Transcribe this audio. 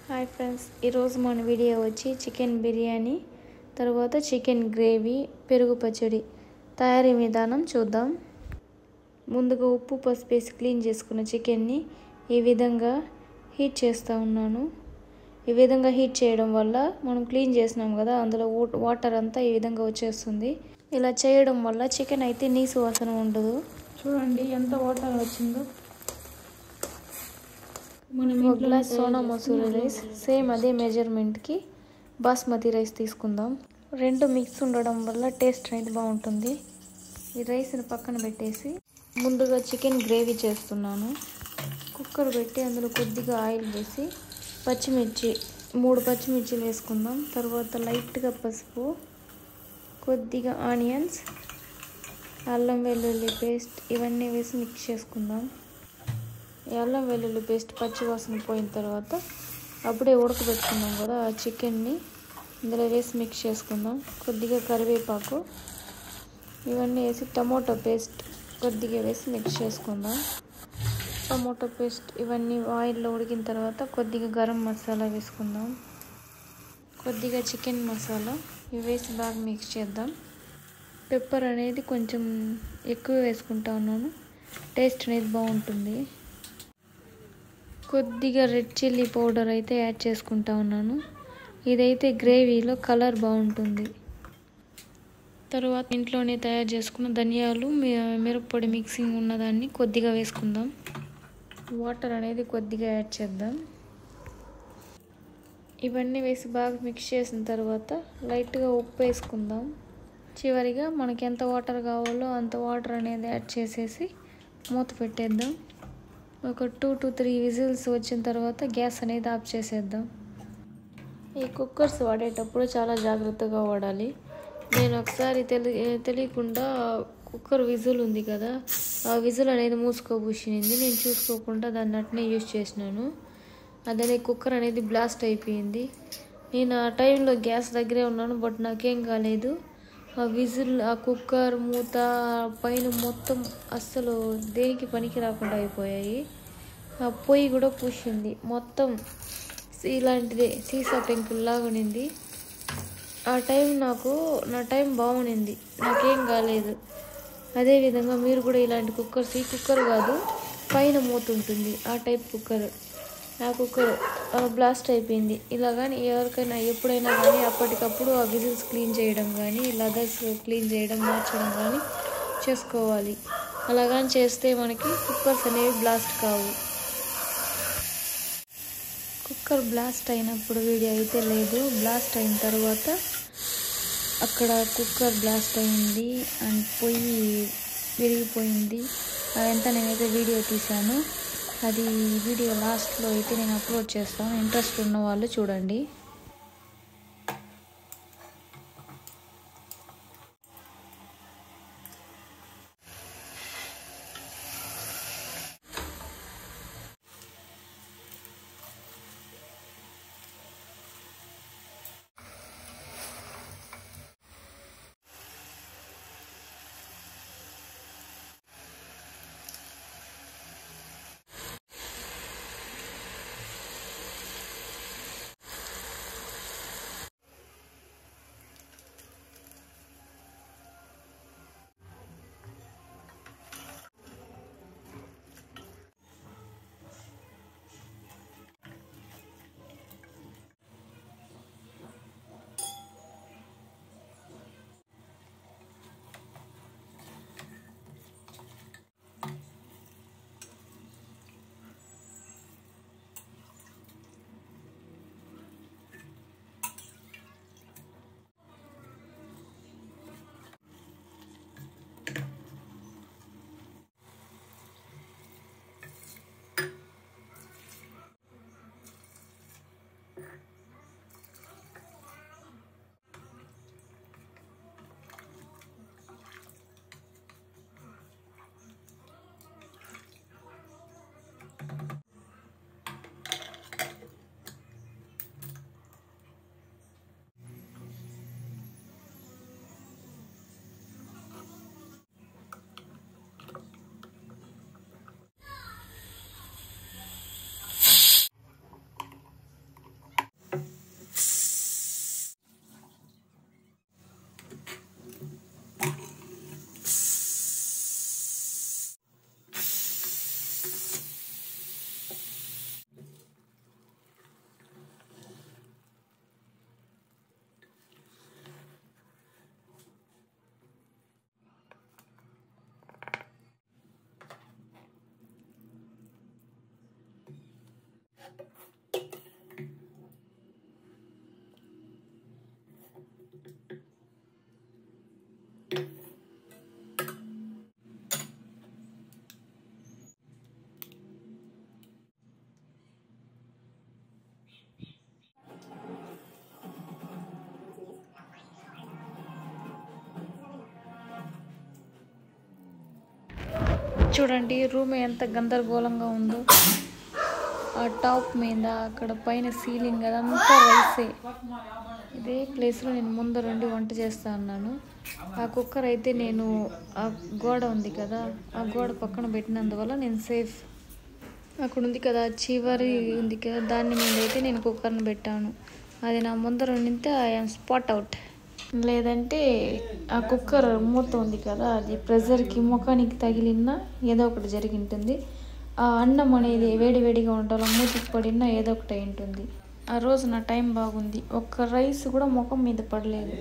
Hi friends, ఈరోజు మన video వచ్చి చికెన్ బిర్యానీ తర్వాత చికెన్ గ్రేవీ పెరుగు పచ్చడి తయారీ విధానం చూద్దాం. ముందుగా ఉప్పు పసుపు వేసి క్లీన్ చేసుకున్న చికెన్ని ఈ విధంగా హీట్ చేస్తూ ఉన్నాను. ఈ విధంగా హీట్ చేయడం వల్ల మనం క్లీన్ చేసినాం కదా, అందులో వాటర్ అంతా ఈ విధంగా వచ్చేస్తుంది. ఇలా చేయడం వల్ల చికెన్ అయితే నీసు వాసన ఉండదు. చూడండి ఎంత వాటర్ వచ్చిందో. ఒక glass Sona Masuri rice, same అదే మెజర్మెంట్కి బాస్మతి రైస్ తీసుకుందాం. రెండు మిక్స్ ఉండడం వల్ల టేస్ట్ అనేది బాగుంటుంది. ఈ రైస్ని పక్కన పెట్టేసి ముందుగా చికెన్ గ్రేవీ చేస్తున్నాను. కుక్కర్ పెట్టి అందులో కొద్దిగా ఆయిల్ వేసి పచ్చిమిర్చి 3 పచ్చిమిర్చిలు వేసుకుందాం. తర్వాత లైట్గా పసుపు, కొద్దిగా ఆనియన్స్, అల్లం వెల్లుల్లి పేస్ట్ ఇవన్నీ వేసి మిక్స్ చేసుకుందాం. అల్లం వెల్లుల్లి పేస్ట్ పచ్చివాసన పోయిన తర్వాత అప్పుడే ఉడకబెట్టుకున్నాం కదా ఆ చికెన్ని ఇందులో వేసి మిక్స్ చేసుకుందాం. కొద్దిగా కరివేపాకు ఇవన్నీ వేసి టమోటో పేస్ట్ కొద్దిగా వేసి మిక్స్ చేసుకుందాం. టమోటో పేస్ట్ ఇవన్నీ ఆయిల్లో ఉడికిన తర్వాత కొద్దిగా గరం మసాలా వేసుకుందాం. కొద్దిగా చికెన్ మసాలా ఇవి వేసి బాగా మిక్స్ చేద్దాం. పెప్పర్ అనేది కొంచెం ఎక్కువ వేసుకుంటా ఉన్నాను, టేస్ట్ అనేది బాగుంటుంది. కొద్దిగా రెడ్ చిల్లీ పౌడర్ అయితే యాడ్ చేసుకుంటా ఉన్నాను. ఇదైతే గ్రేవీలో కలర్ బాగుంటుంది. తర్వాత ఇంట్లోనే తయారు చేసుకున్న ధనియాలు మిరప్పొడి మిక్సింగ్ ఉన్నదాన్ని కొద్దిగా వేసుకుందాం. వాటర్ అనేది కొద్దిగా యాడ్ చేద్దాం. ఇవన్నీ వేసి బాగా మిక్స్ చేసిన తర్వాత లైట్గా ఉప్పు వేసుకుందాం. చివరిగా మనకి ఎంత వాటర్ కావాలో అంత వాటర్ అనేది యాడ్ చేసేసి మూత పెట్టేద్దాం. ఒక 2 to 3 విజిల్స్ వచ్చిన తర్వాత గ్యాస్ అనేది ఆఫ్ చేసేద్దాం. ఈ కుక్కర్స్ వాడేటప్పుడు చాలా జాగ్రత్తగా వాడాలి. నేను ఒకసారి తెలియకుండా కుక్కర్ విజిల్ ఉంది కదా, ఆ విజిల్ అనేది మూసుకోబూసింది. నేను చూసుకోకుండా దాన్ని అట్నే యూజ్ చేసినాను. అదే కుక్కర్ అనేది బ్లాస్ట్ అయిపోయింది. నేను ఆ టైంలో గ్యాస్ దగ్గరే ఉన్నాను, బట్ నాకేం కాలేదు. ఆ విజిల్, ఆ కుక్కర్ మూత పైన మొత్తం అస్సలు దేనికి పనికి రాకుండా అయిపోయాయి. ఆ పొయ్యి కూడా పూసింది, మొత్తం ఇలాంటిదే సీసా పెంకుల్లాగా ఉన్నింది. ఆ టైం నా టైం బాగుంది, నాకేం కాలేదు. అదేవిధంగా మీరు కూడా ఇలాంటి కుక్కర్స్, ఈ కుక్కర్ కాదు పైన మూత ఉంటుంది ఆ టైప్ కుక్కర్, ఆ కుక్కర్ బ్లాస్ట్ అయిపోయింది. ఇలా కానీ ఎవరికైనా ఎప్పుడైనా కానీ అప్పటికప్పుడు ఆ విజిల్స్ క్లీన్ చేయడం కానీ లెదర్స్ క్లీన్ చేయడం మార్చడం కానీ చేసుకోవాలి. అలా కానీ చేస్తే మనకి కుక్కర్స్ అనేవి బ్లాస్ట్ కావు. కుక్కర్ బ్లాస్ట్ అయినప్పుడు వీడియో అయితే లేదు, బ్లాస్ట్ అయిన తర్వాత అక్కడ కుక్కర్ బ్లాస్ట్ అయింది అండ్ పొయ్యి విరిగిపోయింది. అదంతా నేనైతే వీడియో తీశాను. అది వీడియో లాస్ట్లో అయితే నేను అప్లోడ్ చేస్తాను, ఇంట్రెస్ట్ ఉన్న వాళ్ళు చూడండి. చూడండి రూమ్ ఎంత గందరగోళంగా ఉందో. ఆ టాప్ మీద అక్కడ పైన సీలింగ్ అదంతా రైసే. ఇదే ప్లేస్లో నేను ముందరుండి వంట చేస్తా అన్నాను. ఆ కుక్కర్ అయితే నేను ఆ గోడ ఉంది కదా, ఆ గోడ పక్కన పెట్టినందువల్ల నేను సేఫ్. అక్కడ ఉంది కదా చివరి ఉంది కదా, దాని మీద అయితే నేను కుక్కర్ని పెట్టాను. అది నా ముందర ఉంటే ఐఎమ్ స్పాట్ అవుట్. లేదంటే ఆ కుక్కర్ మూత ఉంది కదా, అది ప్రెజర్కి ముఖానికి తగిలినా ఏదో ఒకటి జరిగి ఉంటుంది. ఆ అన్నం అనేది వేడివేడిగా ఉండాలి, మూతికి పడినా ఏదో ఒకటి అయి ఉంటుంది. ఆ రోజు నా టైం బాగుంది, ఒక్క రైస్ కూడా ముఖం మీద పడలేదు.